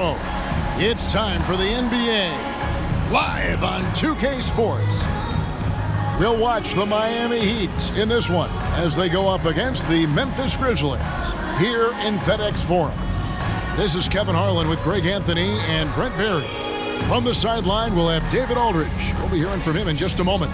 It's time for the NBA, live on 2K Sports. We'll watch the Miami Heat in this one as they go up against the Memphis Grizzlies here in FedEx Forum. This is Kevin Harlan with Greg Anthony and Brent Barry. From the sideline, we'll have David Aldridge. We'll be hearing from him in just a moment.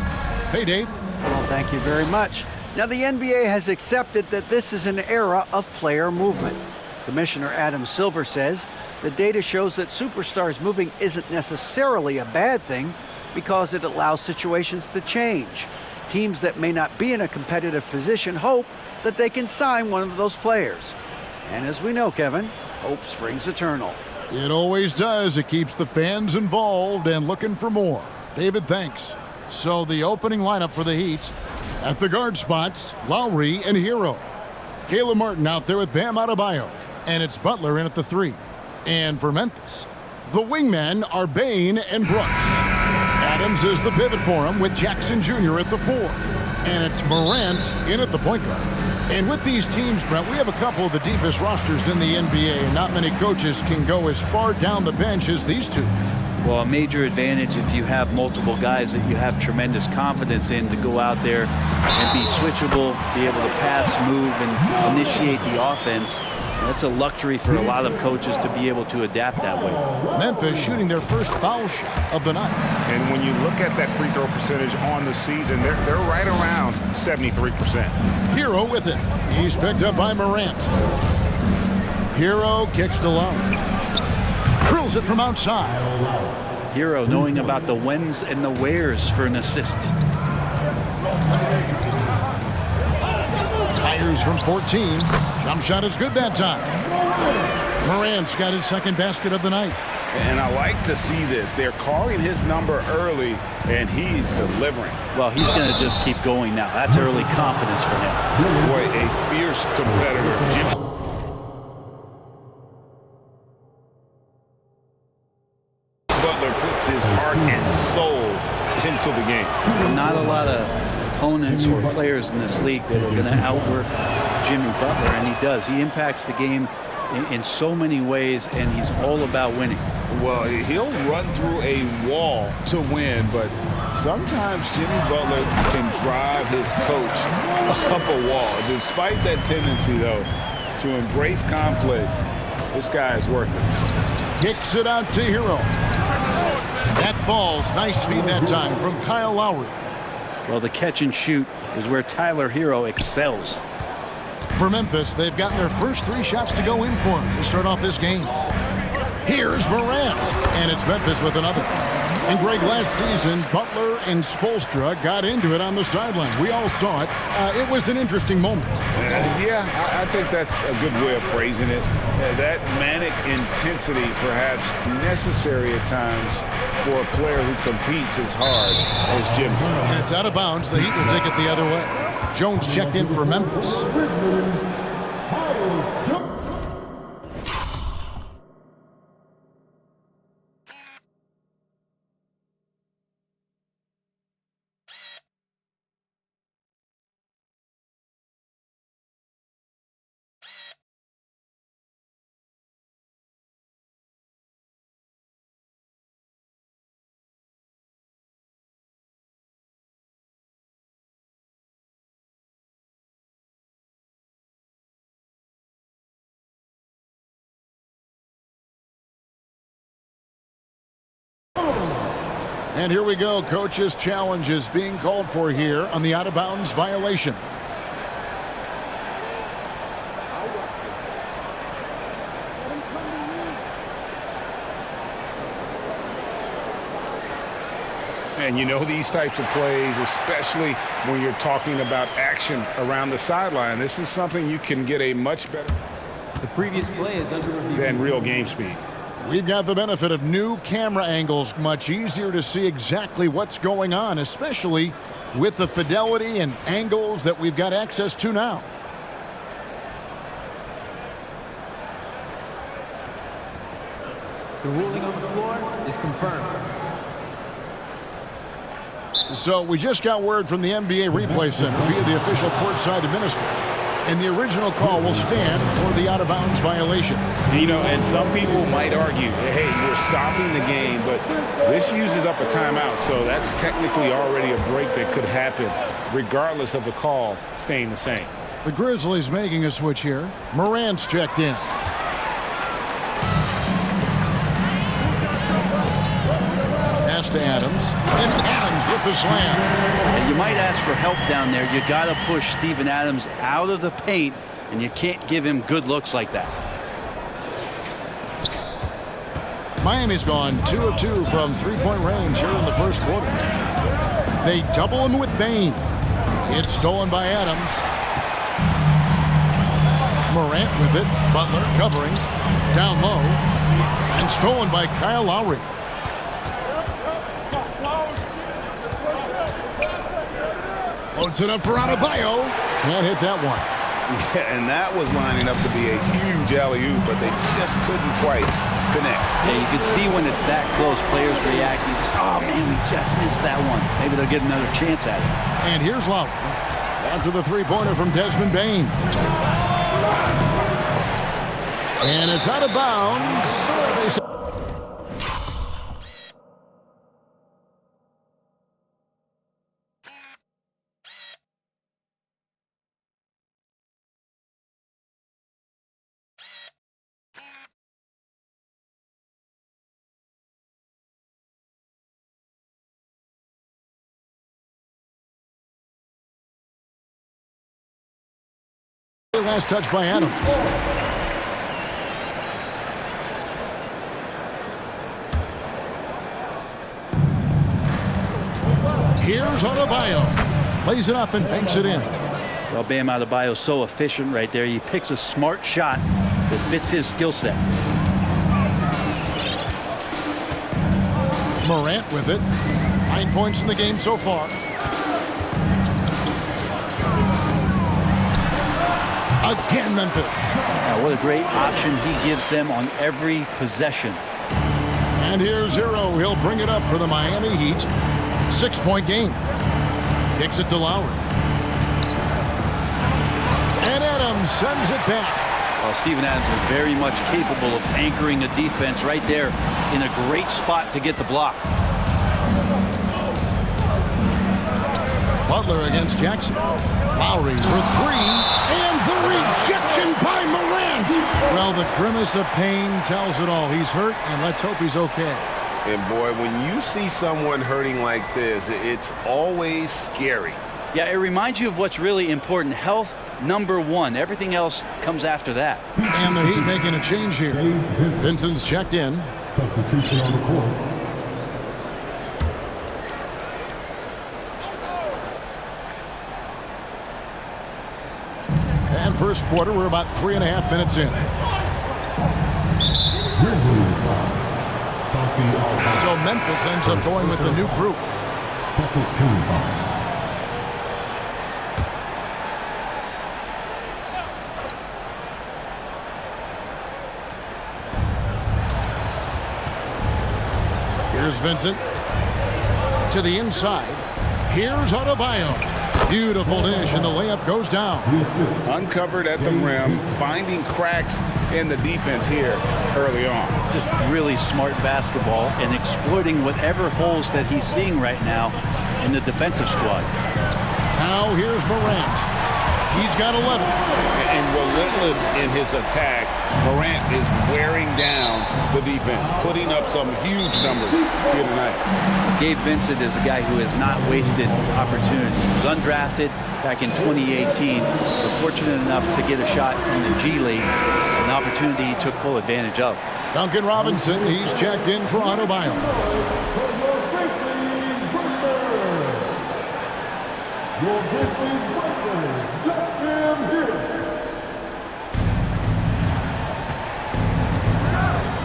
Hey, Dave. Well, thank you very much. Now, the NBA has accepted that this is an era of player movement. Commissioner Adam Silver says the data shows that superstars moving isn't necessarily a bad thing because it allows situations to change. Teams that may not be in a competitive position hope that they can sign one of those players. And as we know, Kevin, hope springs eternal. It always does. It keeps the fans involved and looking for more. David, thanks. So the opening lineup for the Heat: at the guard spots, Lowry and Hero. Caleb Martin out there with Bam Adebayo. And it's Butler in at the 3. And for Memphis, the wingmen are Bane and Brooks. Adams is the pivot for him with Jackson Jr. at the 4. And it's Morant in at the point guard. And with these teams, Brent, we have a couple of the deepest rosters in the NBA, and not many coaches can go as far down the bench as these two. Well, a major advantage if you have multiple guys that you have tremendous confidence in to go out there and be switchable, be able to pass, move, and initiate the offense. That's a luxury for a lot of coaches to be able to adapt that way. Memphis shooting their first foul shot of the night. And when you look at that free throw percentage on the season, they're right around 73%. Hero with it. He's picked up by Morant. Hero kicks to Lowry. Drills it from outside. Hero knowing about the whens and the wheres for an assist. Fires from 14. Jump shot is good that time. Morant's got his second basket of the night. And I like to see this. They're calling his number early, and he's delivering. Well, he's going to just keep going now. That's early confidence for him. Boy, a fierce competitor. Jimmy. Butler puts his heart and soul into the game. Not a lot of opponents or players in this league that are going to outwork Jimmy Butler, and he does. He impacts the game in so many ways, and he's all about winning. Well, he'll run through a wall to win, but sometimes Jimmy Butler can drive his coach up a wall. Despite that tendency, though, to embrace conflict, this guy is worth it. Kicks it out to Hero. That falls. Nice feed that time from Kyle Lowry. Well, the catch and shoot is where Tyler Hero excels. For Memphis, they've gotten their first 3 shots to go in for him to start off this game. Here's Morant, and it's Memphis with another. And Greg, last season, Butler and Spoelstra got into it on the sideline. We all saw it. It was an interesting moment. Yeah, I think that's a good way of phrasing it. That manic intensity, perhaps necessary at times for a player who competes as hard as Jim. And it's out of bounds. The Heat will take it the other way. Jones checked in for Memphis. And here we go. Coach's challenge is being called for here on the out-of-bounds violation. And you know these types of plays, especially when you're talking about action around the sideline, this is something you can get a much better The previous play is under review. than real game speed. We've got the benefit of new camera angles, much easier to see exactly what's going on, especially with the fidelity and angles that we've got access to now. The ruling on the floor is confirmed. So we just got word from the NBA Replay Center via the official courtside administrator. And the original call will stand for the out-of-bounds violation. You know, and some people might argue, hey, you're stopping the game, but this uses up a timeout, so that's technically already a break that could happen, regardless of the call staying the same. The Grizzlies making a switch here. Morant's checked in. Pass to Adams. And Adams with the slam. And you might ask for help down there. You got to push Steven Adams out of the paint, and you can't give him good looks like that. Miami's gone 2 of 2 from three-point range here in the first quarter. They double him with Bane. It's stolen by Adams. Morant with it. Butler covering. Down low. And stolen by Kyle Lowry. Loads it up for Adebayo. Can't hit that one. Yeah, and that was lining up to be a huge alley-oop, but they just couldn't quite connect. Yeah, you can see when it's that close, players reacting. Just, oh, man, we just missed that one. Maybe they'll get another chance at it. And here's Lowry. Down to the three-pointer from Desmond Bane. And it's out of bounds. Last touch by Adams. Here's Adebayo. Lays it up and banks it in. Well, Bam Adebayo's so efficient right there. He picks a smart shot that fits his skill set. Morant with it. 9 points in the game so far. Again, Memphis. Now, what a great option he gives them on every possession. And here's Hero. He'll bring it up for the Miami Heat. 6-point game. Kicks it to Lowry. And Adams sends it back. Well, Steven Adams is very much capable of anchoring a defense right there in a great spot to get the block. Butler against Jackson. Lowry for three. And the rejection by Morant. Well, the grimace of pain tells it all. He's hurt, and let's hope he's okay. And boy, when you see someone hurting like this, it's always scary. Yeah, it reminds you of what's really important. Health, number one. Everything else comes after that. And the Heat making a change here. Vincent's checked in. Substitution on the court. And first quarter, we're about 3.5 minutes in. So Memphis ends up going with the new group. Second team foul. Here's Vincent. To the inside. Here's Adebayo. Beautiful dish, and the layup goes down. Uncovered at the rim, finding cracks in the defense here early on. Just really smart basketball and exploiting whatever holes that he's seeing right now in the defensive squad. Now here's Morant. He's got 11. And relentless in his attack, Morant is wearing down the defense, putting up some huge numbers here tonight. Gabe Vincent is a guy who has not wasted opportunities. He was undrafted back in 2018, but fortunate enough to get a shot in the G League, an opportunity he took full advantage of. Duncan Robinson, he's checked in for Adebayo.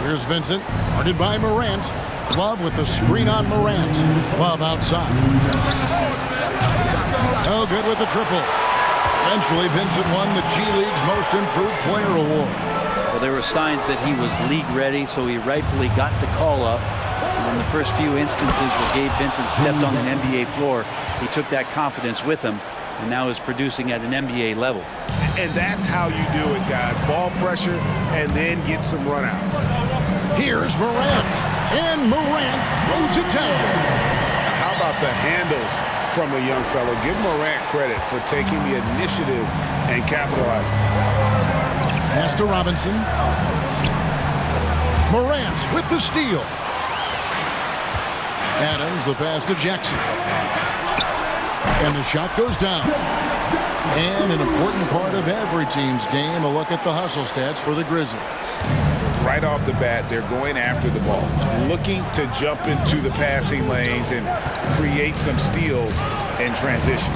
Here's Vincent, guarded by Morant. Love with the screen on Morant. Love outside. Oh, good with the triple. Eventually, Vincent won the G League's Most Improved Player Award. Well, there were signs that he was league ready, so he rightfully got the call up. And in the first few instances where Gabe Vincent stepped on an NBA floor, he took that confidence with him. and now is producing at an NBA level. And that's how you do it, guys. Ball pressure and then get some runouts. Here's Morant, and Morant throws it down. How about the handles from a young fellow? Give Morant credit for taking the initiative and capitalizing. Pass to Robinson. Morant with the steal. Adams, the pass to Jackson. And the shot goes down. And an important part of every team's game, a look at the hustle stats for the Grizzlies. Right off the bat, they're going after the ball, looking to jump into the passing lanes and create some steals in transition.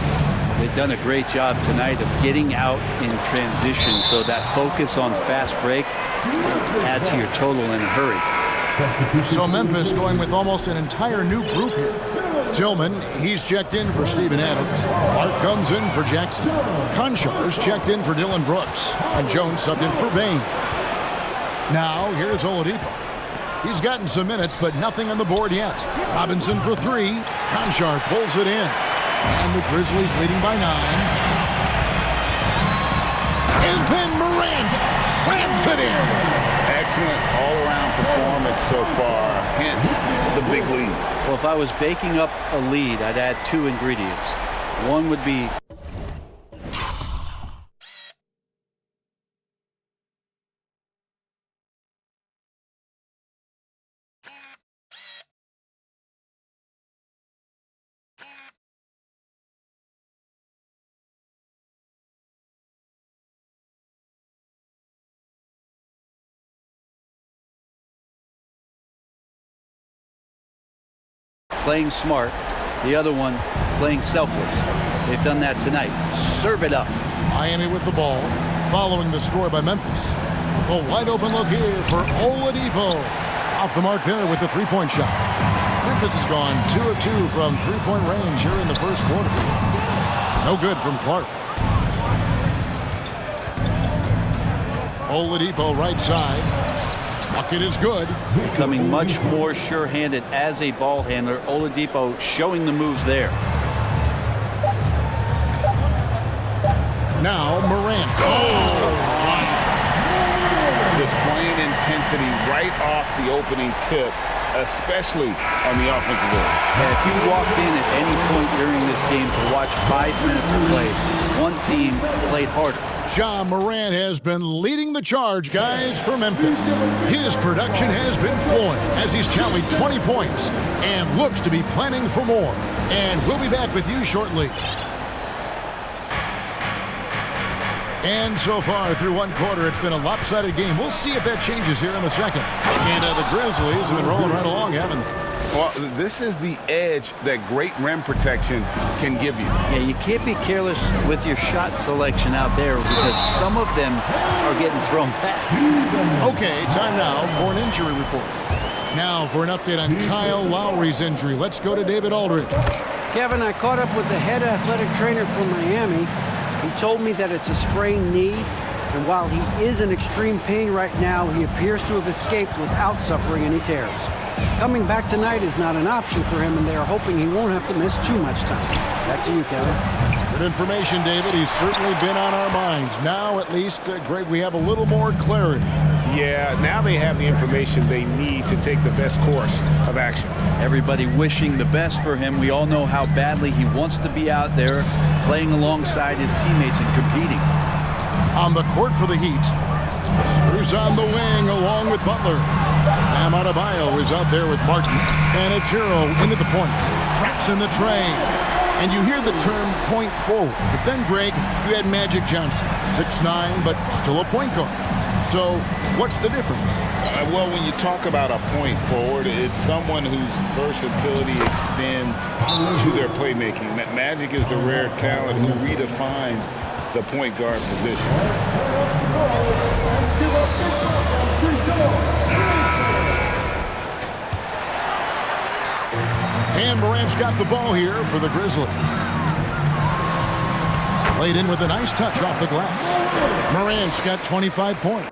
They've done a great job tonight of getting out in transition, so that focus on fast break adds to your total in a hurry. So Memphis going with almost an entire new group here. Tillman, he's checked in for Steven Adams. Clark comes in for Jackson. Konchar's checked in for Dylan Brooks. And Jones subbed in for Bain. Now, here's Oladipo. He's gotten some minutes, but nothing on the board yet. Robinson for three. Konchar pulls it in. And the Grizzlies leading by 9. And then Morant slams it in. Excellent all-around performance so far, hence the big lead. Well, if I was baking up a lead, I'd add 2 ingredients. One would be playing smart. The other one, playing selfless. They've done that tonight. Serve it up. Miami with the ball, following the score by Memphis. A wide open look here for Oladipo. Off the mark there with the three-point shot. Memphis has gone 2 of 2 from three-point range here in the first quarter. No good from Clark. Oladipo right side. Bucket is good. Becoming much more sure-handed as a ball handler. Oladipo showing the moves there. Now Morant. Displaying intensity right off the opening tip, especially on the offensive end. And if you walked in at any point during this game to watch 5 minutes of play, one team played harder. Ja Morant has been leading the charge, guys, for Memphis. His production has been flowing as he's tallied 20 points and looks to be planning for more. And we'll be back with you shortly. And so far through one quarter, it's been a lopsided game. We'll see if that changes here in the second. And the Grizzlies have been rolling right along, haven't they? Well, this is the edge that great rim protection can give you. Yeah, you can't be careless with your shot selection out there because some of them are getting thrown back. Okay, time now for an injury report. Now for an update on Kyle Lowry's injury. Let's go to David Aldridge. Kevin, I caught up with the head athletic trainer from Miami. He told me that it's a sprained knee, and while he is in extreme pain right now, he appears to have escaped without suffering any tears. Coming back tonight is not an option for him, and they are hoping he won't have to miss too much time. Back to you, Kevin. Good information, David. He's certainly been on our minds. Now, at least, Greg, we have a little more clarity. Yeah, now they have the information they need to take the best course of action. Everybody wishing the best for him. We all know how badly he wants to be out there playing alongside his teammates and competing. On the court for the Heat. Screws on the wing along with Butler. Bam Adebayo is out there with Martin. And it's Hero into the point. Traps in the train. And you hear the term point forward. But then, Greg, you had Magic Johnson. 6'9", but still a point guard. So what's the difference? Well, when you talk about a point forward, it's someone whose versatility extends to their playmaking. Magic is the rare talent who redefined the point guard position. And Morant's got the ball here for the Grizzlies. Played in with a nice touch off the glass. Morant's got 25 points.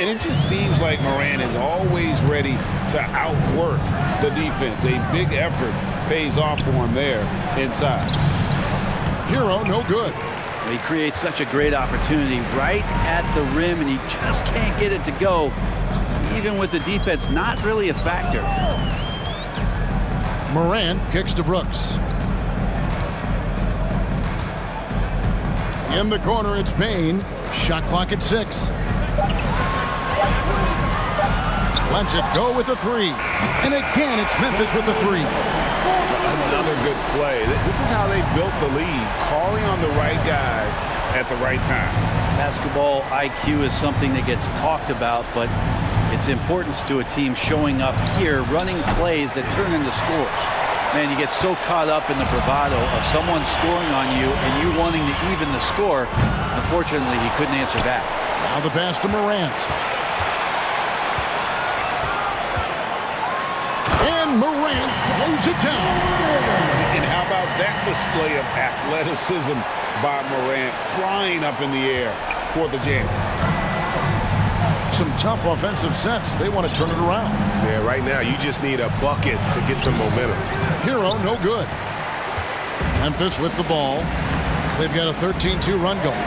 And it just seems like Morant is always ready to outwork the defense. A big effort pays off for him there inside. Hero, no good. He creates such a great opportunity right at the rim, and he just can't get it to go, even with the defense not really a factor. Morant kicks to Brooks. In the corner, it's Bane. Shot clock at 6. Lets it go with a 3. And again, it's Memphis with the 3. Another good play. This is how they built the lead, calling on the right guys at the right time. Basketball IQ is something that gets talked about, but its importance to a team showing up here, running plays that turn into scores. Man, you get so caught up in the bravado of someone scoring on you and you wanting to even the score. Unfortunately, he couldn't answer back. Now the pass to Morant. And Morant throws it down. And how about that display of athleticism by Morant, flying up in the air for the jam. Some tough offensive sets. They want to turn it around. Yeah, right now you just need a bucket to get some momentum. Hero, no good. Memphis with the ball. They've got a 13-2 run going.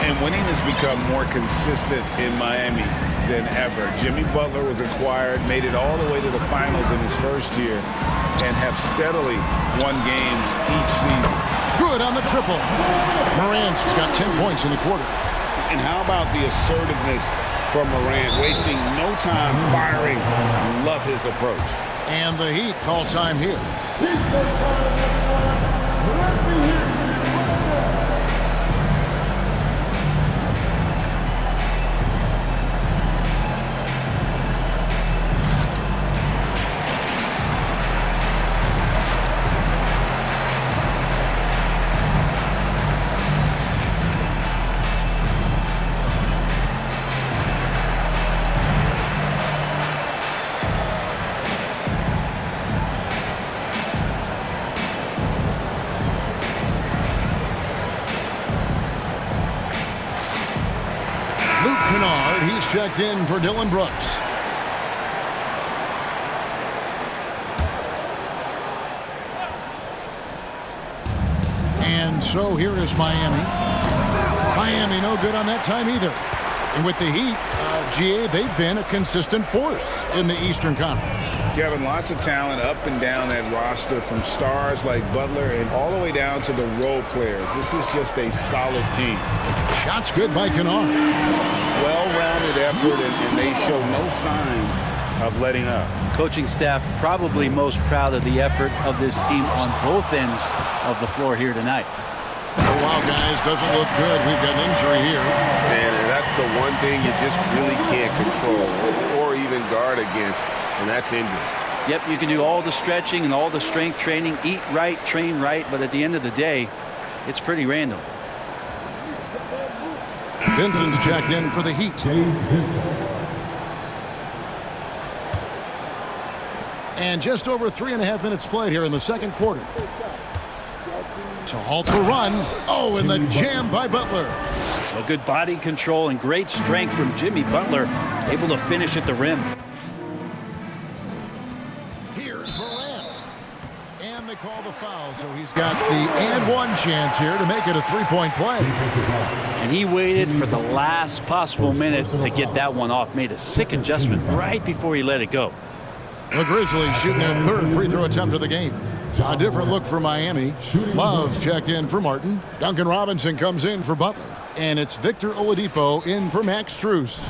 And winning has become more consistent in Miami than ever. Jimmy Butler was acquired, made it all the way to the finals in his first year, and have steadily won games each season. Good on the triple. Morant's got 10 points in the quarter. And how about the assertiveness from Morant, wasting no time firing. Love his approach. And the Heat call time here. He's checked in for Dillon Brooks. And so here is Miami. Miami no good on that time either. And with the Heat, GA, they've been a consistent force in the Eastern Conference. Kevin, lots of talent up and down that roster, from stars like Butler and all the way down to the role players. This is just a solid team. Shots good by Kennard. Well-rounded effort, and they show no signs of letting up. Coaching staff probably most proud of the effort of this team on both ends of the floor here tonight. Oh, wow, guys, doesn't look good. We've got an injury here. Man, and that's the one thing you just really can't control or even guard against, and that's injury. Yep, you can do all the stretching and all the strength training, eat right, train right, but at the end of the day, it's pretty random. Vincent's checked in for the Heat. And just over 3.5 minutes played here in the second quarter. To halt the run. Oh, and the jam by Butler. So good body control and great strength from Jimmy Butler, able to finish at the rim. Here's Morant. And they call the foul, so he's got the and one chance here to make it a three-point play. And he waited for the last possible minute to get that one off. Made a sick adjustment right before he let it go. The Grizzlies shooting their third free throw attempt of the game. A different look for Miami. Love's checked in for Martin. Duncan Robinson comes in for Butler. And it's Victor Oladipo in for Max Strus.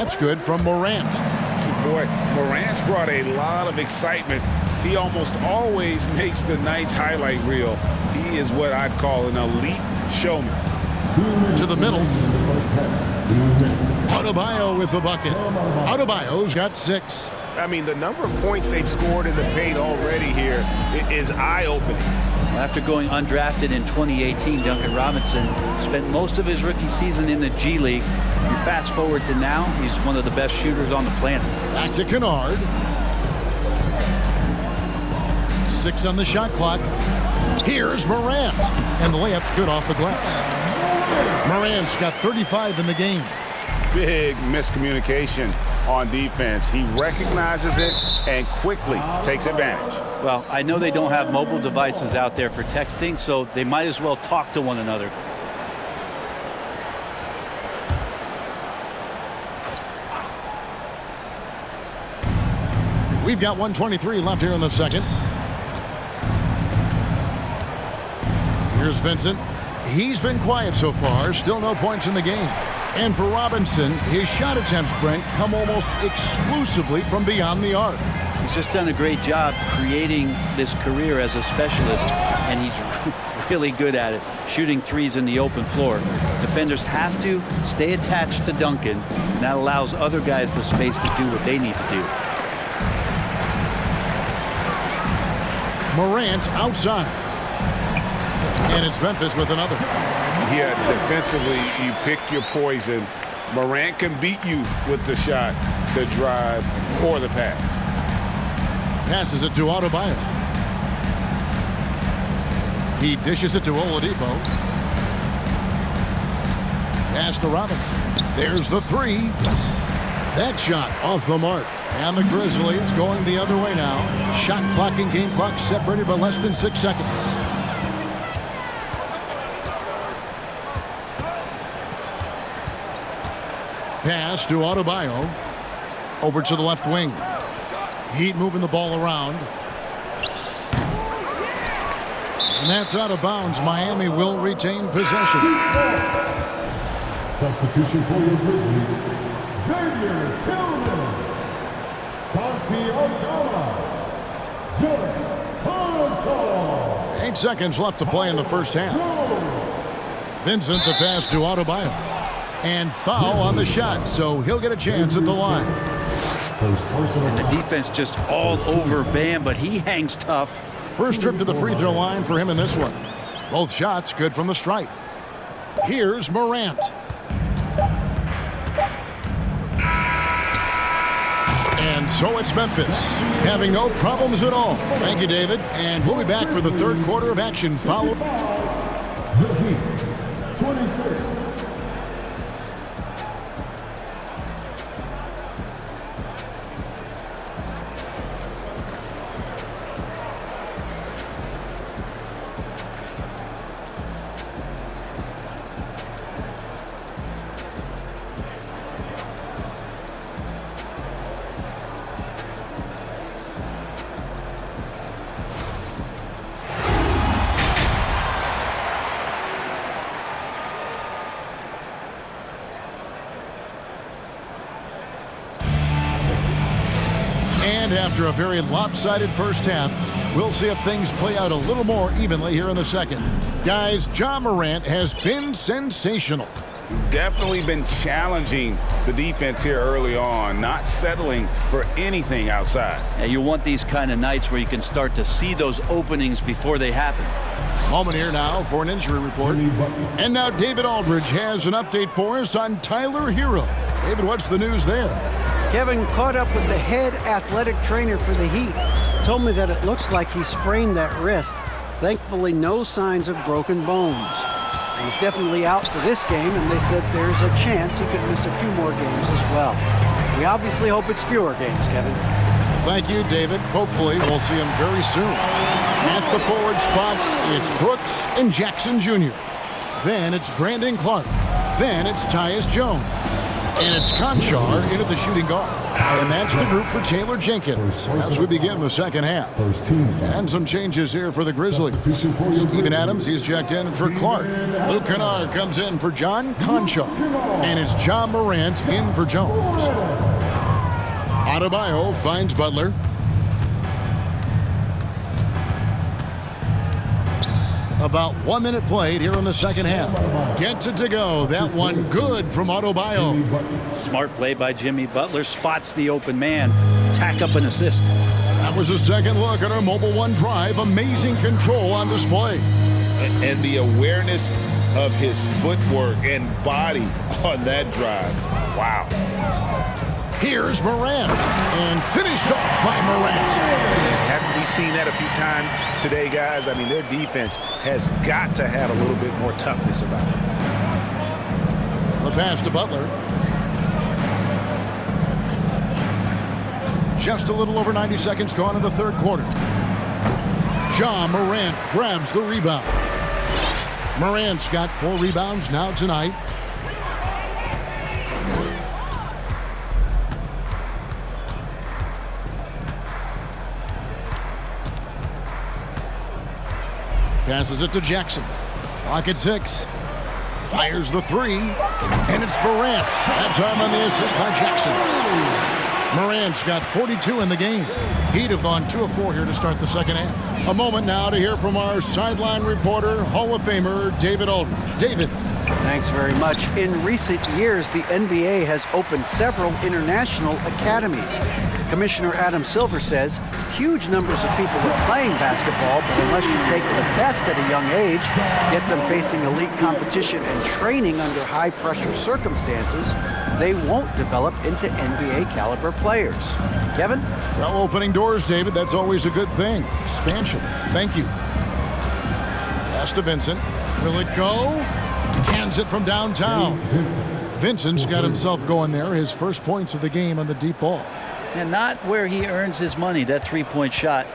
That's good from Morant. Boy, Morant's brought a lot of excitement. He almost always makes the night's highlight reel. He is what I'd call an elite showman. To the middle. Adebayo with the bucket. Adebayo's got 6. I mean, the number of points they've scored in the paint already here is eye-opening. After going undrafted in 2018, Duncan Robinson spent most of his rookie season in the G League. You fast forward to now, he's one of the best shooters on the planet. Back to Kennard. 6 on the shot clock. Here's Morant. And the layup's good off the glass. Morant's got 35 in the game. Big miscommunication on defense. He recognizes it and quickly takes advantage. Well, I know they don't have mobile devices out there for texting, so they might as well talk to one another. We've got 1:23 left here in the second. Here's Vincent. He's been quiet so far. Still no points in the game. And for Robinson, his shot attempts, Brent, come almost exclusively from beyond the arc. He's just done a great job creating this career as a specialist, and he's really good at it, shooting threes in the open floor. Defenders have to stay attached to Duncan, and that allows other guys the space to do what they need to do. Morant outside. And it's Memphis with another. Yeah, defensively, you pick your poison. Morant can beat you with the shot, the drive, or the pass. Passes it to Adebayo. He dishes it to Oladipo. Pass to Robinson. There's the 3. That shot off the mark. And the Grizzlies going the other way now. Shot clock and game clock separated by less than 6 seconds. Pass to Adebayo. Over to the left wing. Heat moving the ball around. And that's out of bounds. Miami will retain possession. Substitution for your Grizzlies. Xavier Tillman. Santi Aldama. George Conto. 8 seconds left to play in the first half. Vincent the pass to Adebayo. And foul on the shot, so he'll get a chance at the line. And the defense just all over Bam, but he hangs tough. First trip to the free throw line for him in this one. Both shots good from the stripe. Here's Morant. And so it's Memphis, having no problems at all. Thank you, David. And we'll be back for the third quarter of action. Followed. The Heat, 26. And after a very lopsided first half, we'll see if things play out a little more evenly here in the second. Guys, Ja Morant has been sensational. Definitely been challenging the defense here early on, not settling for anything outside. Yeah, you want these kind of nights where you can start to see those openings before they happen. Moment here now for an injury report. And now David Aldridge has an update for us on Tyler Hero. David, what's the news there? Kevin caught up with the head athletic trainer for the Heat. Told me that it looks like he sprained that wrist. Thankfully, no signs of broken bones. He's definitely out for this game, and they said there's a chance he could miss a few more games as well. We obviously hope it's fewer games, Kevin. Thank you, David. Hopefully, we'll see him very soon. At the forward spots, it's Brooks and Jackson Jr. Then it's Brandon Clark. Then it's Tyus Jones. And it's Conchar into the shooting guard. And that's the group for Taylor Jenkins as we begin the second half. First team. And some changes here for the Grizzlies. Substitution for your Steven Grizzlies. Adams, he's checked in for Clark. Luke Kennard comes in for John Concho. And it's John Morant in for Jones. Adebayo finds Butler. About 1 minute played here in the second half. Gets it to go. That one good from Adebayo. Smart play by Jimmy Butler. Spots the open man. Tack up an assist. That was a second look at our Mobile One drive. Amazing control on display. And the awareness of his footwork and body on that drive. Wow. Here's Morant. And finished off by Morant. Haven't we seen that a few times today, guys? I mean, their defense has got to have a little bit more toughness about it. The pass to Butler. Just a little over 90 seconds gone in the third quarter. Ja Morant grabs the rebound. Morant's got 4 rebounds now tonight. Passes it to Jackson. Clock at 6. Fires the 3. And it's Morant. That time on the assist by Jackson. Morant's got 42 in the game. He'd have gone 2 of 4 here to start the second half. A moment now to hear from our sideline reporter, Hall of Famer David Aldridge. David. Thanks very much. In recent years, the NBA has opened several international academies. Commissioner Adam Silver says huge numbers of people are playing basketball, but unless you take the best at a young age, get them facing elite competition and training under high-pressure circumstances, they won't develop into NBA-caliber players. Kevin? Well, opening doors, David, that's always a good thing. Expansion. Thank you. Pass to Vincent. Will it go? Cans it from downtown. Vincent's got himself going there. His first points of the game on the deep ball. And not where he earns his money, that three-point shot,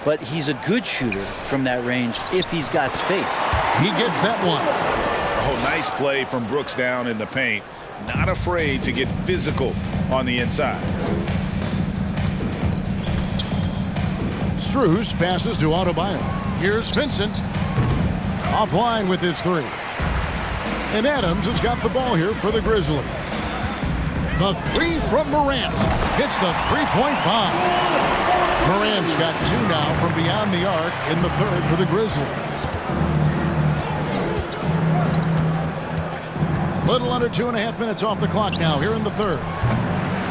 but he's a good shooter from that range if he's got space. He gets that one. Oh, nice play from Brooks down in the paint. Not afraid to get physical on the inside. Strus passes to Adebayo. Here's Vincent. Offline with his 3. And Adams has got the ball here for the Grizzlies. The 3 from Morant. Hits the three-point bomb. Morant's got 2 now from beyond the arc in the third for the Grizzlies. Little under 2.5 minutes off the clock now here in the third.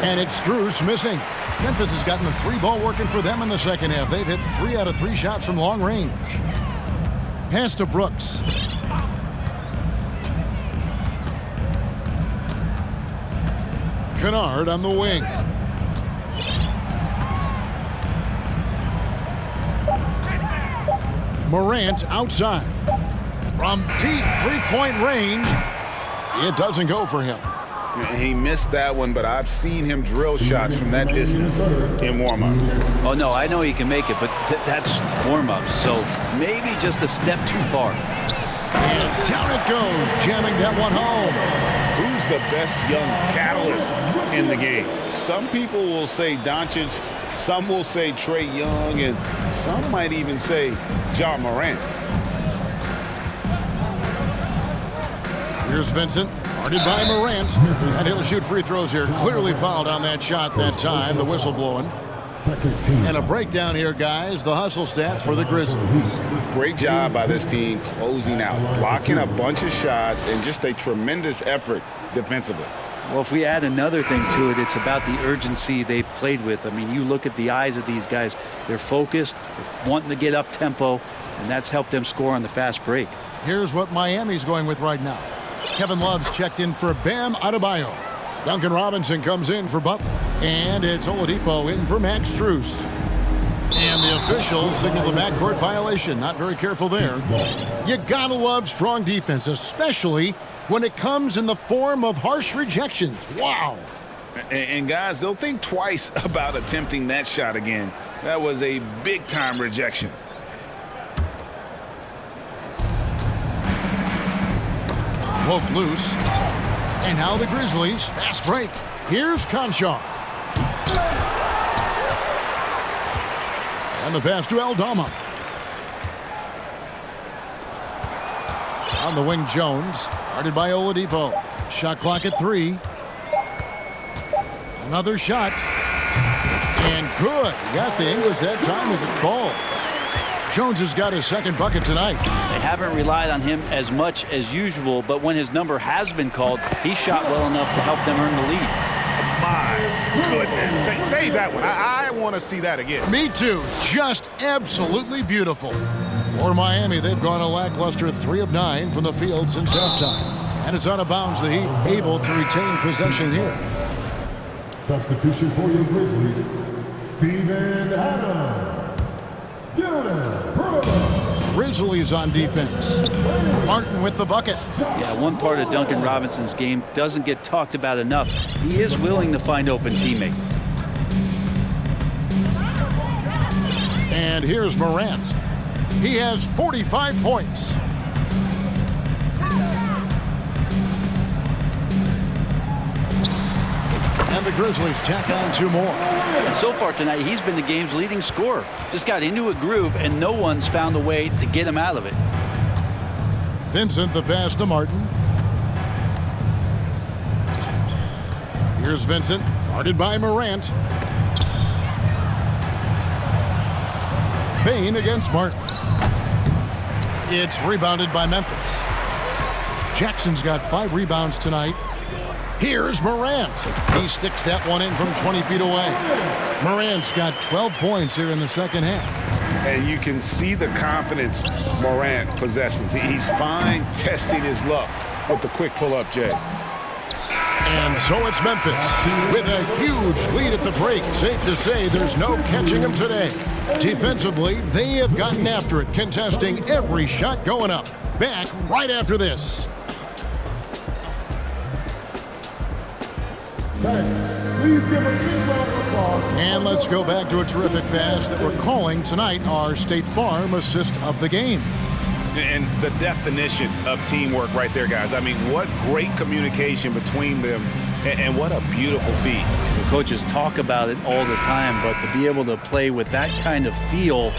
And it's Strus missing. Memphis has gotten the 3 ball working for them in the second half. They've hit 3 out of 3 shots from long range. Pass to Brooks. Kennard on the wing. Morant outside. From deep three-point range, it doesn't go for him. He missed that one, but I've seen him drill shots from that distance in warm-ups. Oh, no, I know he can make it, but that's warm-ups, so maybe just a step too far. And down it goes, jamming that one home. Who's the best young catalyst in the game? Some people will say Doncic, some will say Trae Young, and some might even say Ja Morant. Here's Vincent, guarded by Morant, and he'll shoot free throws here. Clearly fouled on that shot that time, the whistle blowing. Second team. And a breakdown here, guys. The hustle stats for the Grizzlies. Great job by this team closing out, blocking a bunch of shots, and just a tremendous effort defensively. Well, if we add another thing to it, it's about the urgency they've played with. I mean, you look at the eyes of these guys. They're focused, wanting to get up tempo, and that's helped them score on the fast break. Here's what Miami's going with right now. Kevin Love's checked in for Bam Adebayo. Duncan Robinson comes in for Butler. And it's Oladipo in for Max Strus. And the officials signal the backcourt violation. Not very careful there. You gotta love strong defense, especially when it comes in the form of harsh rejections. Wow. And guys, they'll think twice about attempting that shot again. That was a big-time rejection. Poked loose. And now the Grizzlies, fast break. Here's Concho. And the pass to Aldama. On the wing, Jones. Guarded by Oladipo. Shot clock at 3. Another shot. And good. He got the English that time as it falls. Jones has got his second bucket tonight. They haven't relied on him as much as usual, but when his number has been called, he shot well enough to help them earn the lead. My goodness. Save that one. I want to see that again. Me too. Just absolutely beautiful. For Miami, they've gone a lackluster 3 of 9 from the field since halftime. And it's out of bounds. The Heat able to retain possession here. Substitution for your Grizzlies, Steven Adams. Dylan Brooks. Grizzlies on defense. Martin with the bucket. Yeah, one part of Duncan Robinson's game doesn't get talked about enough. He is willing to find open teammates. And here's Morant. He has 45 points. And the Grizzlies tack on 2 more. And so far tonight, he's been the game's leading scorer. Just got into a groove, and no one's found a way to get him out of it. Vincent the pass to Martin. Here's Vincent, guarded by Morant. Bain against Martin. It's rebounded by Memphis. Jackson's got 5 rebounds tonight. Here's Morant. He sticks that one in from 20 feet away. Morant's got 12 points here in the second half. And you can see the confidence Morant possesses. He's fine testing his luck with the quick pull-up, Jay. And so it's Memphis with a huge lead at the break. Safe to say there's no catching them today. Defensively, they have gotten after it, contesting every shot going up. Back right after this. Please give a big round of applause. And let's go back to a terrific pass that we're calling tonight our State Farm assist of the game. And the definition of teamwork right there, guys. I mean, what great communication between them, and what a beautiful feat. The coaches talk about it all the time, but to be able to play with that kind of feel,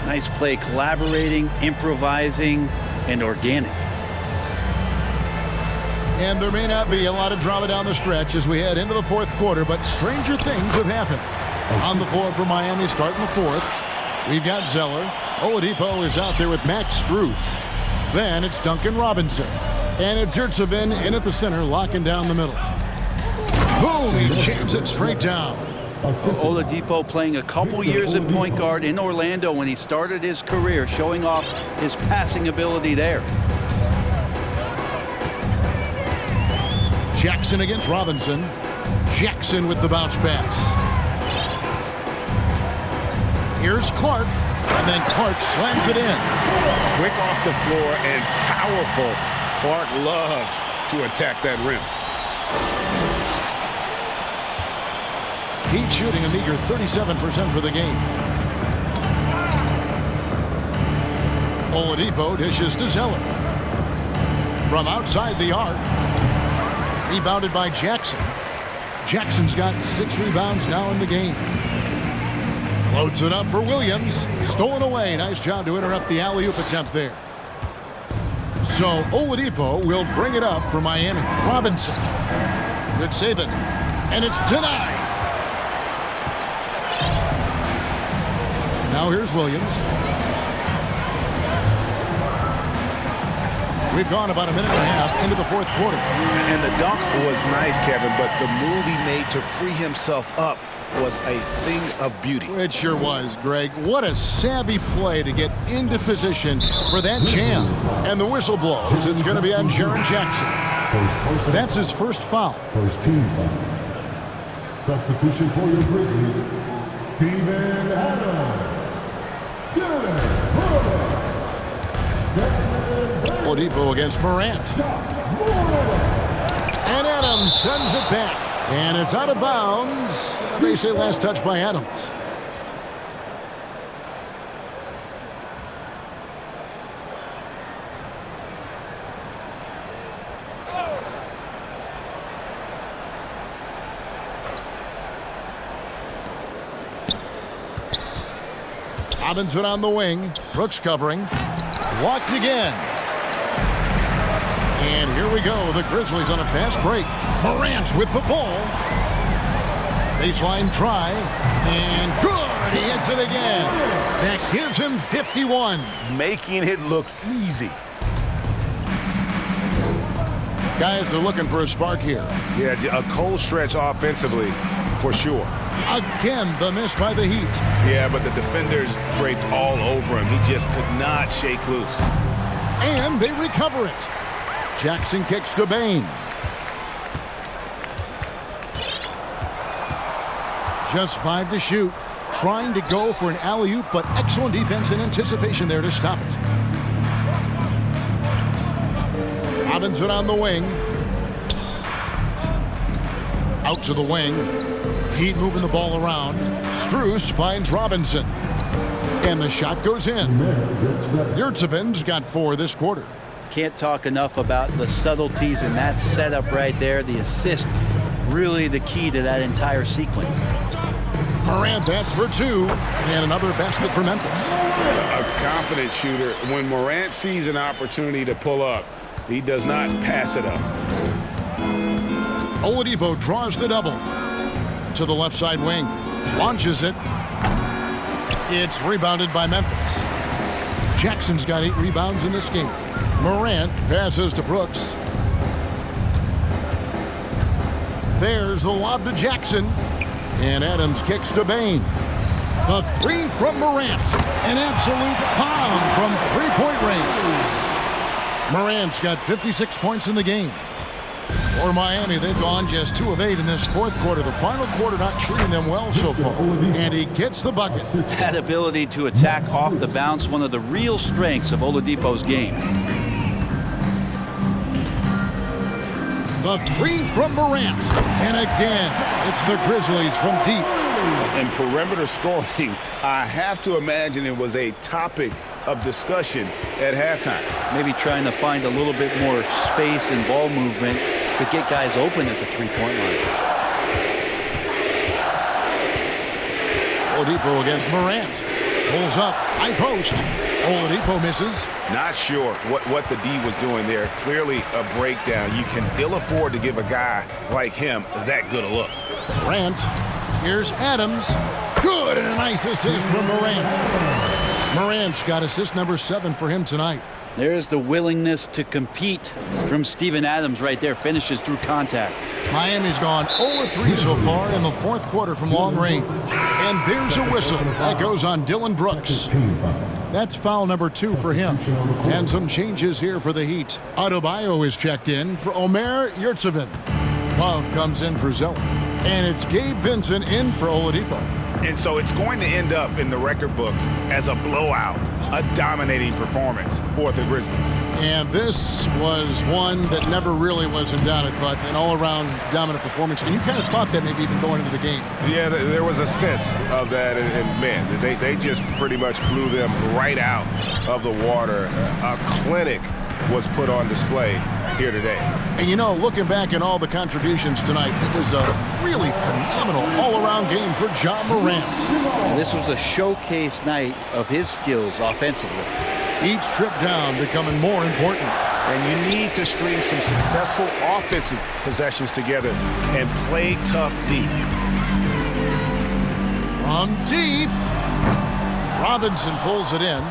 nice play, collaborating, improvising, and organic. And there may not be a lot of drama down the stretch as we head into the fourth quarter, but stranger things have happened. On the floor for Miami starting the fourth, we've got Zeller. Oladipo is out there with Max Strus. Then it's Duncan Robinson. And it's Yurtseven in at the center, locking down the middle. Boom! He jams it straight down. Oladipo playing a couple years at point guard in Orlando when he started his career, showing off his passing ability there. Jackson against Robinson. Jackson with the bounce pass. Here's Clark. And then Clark slams it in. Quick off the floor and powerful. Clark loves to attack that rim. Heat shooting a meager 37% for the game. Oladipo dishes to Zeller. From outside the arc. Rebounded by Jackson. Jackson's got 6 rebounds now in the game. Floats it up for Williams. Stolen away. Nice job to interrupt the alley-oop attempt there. So Oladipo will bring it up for Miami. Robinson. Good save it. And it's denied. Now here's Williams. We've gone about a minute and a half into the fourth quarter. And the dunk was nice, Kevin, but the move he made to free himself up was a thing of beauty. It sure was, Greg. What a savvy play to get into position for that jam. And the whistle blows. It's going to be on Jaren Jackson. That's his first foul. First team foul. Substitution for your Grizzlies, Steven Adams. Dylan Brooks. Oladipo against Morant. And Adams sends it back. And it's out of bounds. They say last touch by Adams. Robinson on the wing. Brooks covering. Blocked again. And here we go. The Grizzlies on a fast break. Morant with the ball. Baseline try. And good. He hits it again. That gives him 51. Making it look easy. Guys are looking for a spark here. Yeah, a cold stretch offensively, for sure. Again, the miss by the Heat. Yeah, but the defenders draped all over him. He just could not shake loose. And they recover it. Jackson kicks to Bane. Just 5 to shoot. Trying to go for an alley-oop, but excellent defense and anticipation there to stop it. Robinson on the wing. Out to the wing. Heat moving the ball around. Strus finds Robinson. And the shot goes in. Yurtseven's got 4 this quarter. Can't talk enough about the subtleties in that setup right there. The assist, really the key to that entire sequence. Morant, that's for 2. And another basket for Memphis. A confident shooter. When Morant sees an opportunity to pull up, he does not pass it up. Oladipo draws the double. To the left side wing. Launches it. It's rebounded by Memphis. Jackson's got 8 rebounds in this game. Morant passes to Brooks. There's the lob to Jackson. And Adams kicks to Bane. The 3 from Morant. An absolute bomb from three-point range. Morant's got 56 points in the game. For Miami, they've gone just 2 of 8 in this fourth quarter. The final quarter not treating them well so far. And he gets the bucket. That ability to attack off the bounce, one of the real strengths of Oladipo's game. The 3 from Morant. And again, it's the Grizzlies from deep. And perimeter scoring, I have to imagine it was a topic of discussion at halftime. Maybe trying to find a little bit more space and ball movement to get guys open at the three-point line. Oladipo against Morant. Pulls up. High post. Oladipo misses. Not sure what the D was doing there. Clearly a breakdown. You can ill afford to give a guy like him that good a look. Morant. Here's Adams. Good, and a nice assist from Morant. Morant's got assist number 7 for him tonight. There's the willingness to compete from Steven Adams right there. Finishes through contact. Miami's gone 0-3 so far in the fourth quarter from long range. And there's a whistle. That goes on Dillon Brooks. That's foul number 2 for him. And some changes here for the Heat. Adebayo is checked in for Omer Yurtseven. Love comes in for Zeller. And it's Gabe Vincent in for Oladipo. And so it's going to end up in the record books as a blowout, a dominating performance for the Grizzlies. And this was one that never really was in doubt, I thought, an all-around dominant performance. And you kind of thought that maybe even going into the game. Yeah, there was a sense of that, and man, they just pretty much blew them right out of the water. A clinic was put on display here today. And you know, looking back at all the contributions tonight, it was a really phenomenal all-around game for Ja Morant. This was a showcase night of his skills offensively. Each trip down becoming more important. And you need to string some successful offensive possessions together and play tough deep. From deep, Robinson pulls it in.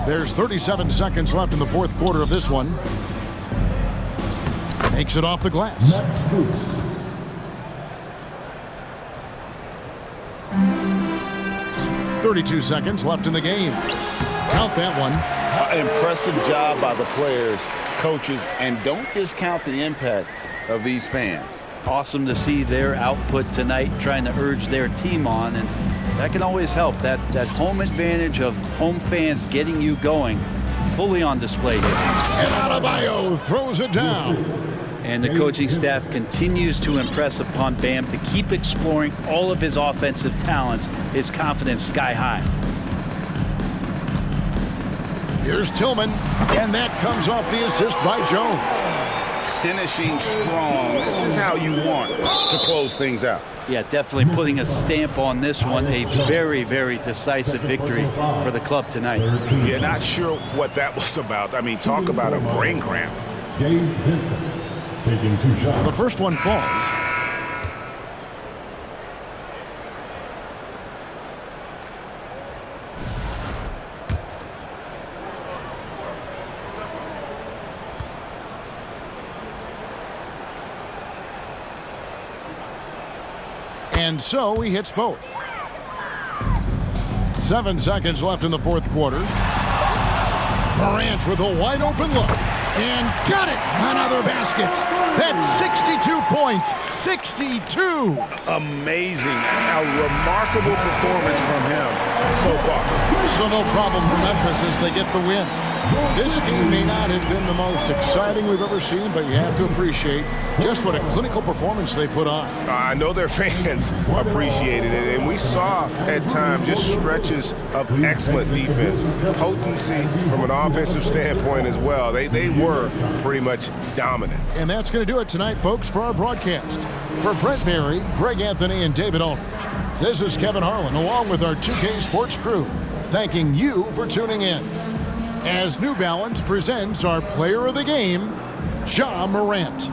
There's 37 seconds left in the fourth quarter of this one. Makes it off the glass. 32 seconds left in the game. Count that one. Impressive job by the players, coaches, and don't discount the impact of these fans. Awesome to see their output tonight, trying to urge their team on, and that can always help. That home advantage of home fans getting you going, fully on display here. And Adebayo throws it down. And the coaching staff continues to impress upon Bam to keep exploring all of his offensive talents, his confidence sky high. Here's Tillman, and that comes off the assist by Jones. finishing strong. This is how you want to close things out. Yeah, definitely putting a stamp on this one. A very, very decisive victory for the club tonight. Yeah, not sure what that was about. I mean, talk about a brain cramp. Gabe Vincent taking 2 shots. The first one falls. And so he hits both. 7 seconds left in the fourth quarter. Morant with a wide open look. And got it! Another basket. That's 62 points. 62! Amazing. A remarkable performance from him so far. So no problem for Memphis as they get the win. This game may not have been the most exciting we've ever seen, but you have to appreciate just what a clinical performance they put on. I know their fans appreciated it, and we saw at times just stretches of excellent defense, potency from an offensive standpoint as well. They were pretty much dominant. And that's going to do it tonight, folks, for our broadcast. For Brent Barry, Greg Anthony, and David Aldridge, this is Kevin Harlan, along with our 2K Sports crew, thanking you for tuning in. As New Balance presents our player of the game, Ja Morant.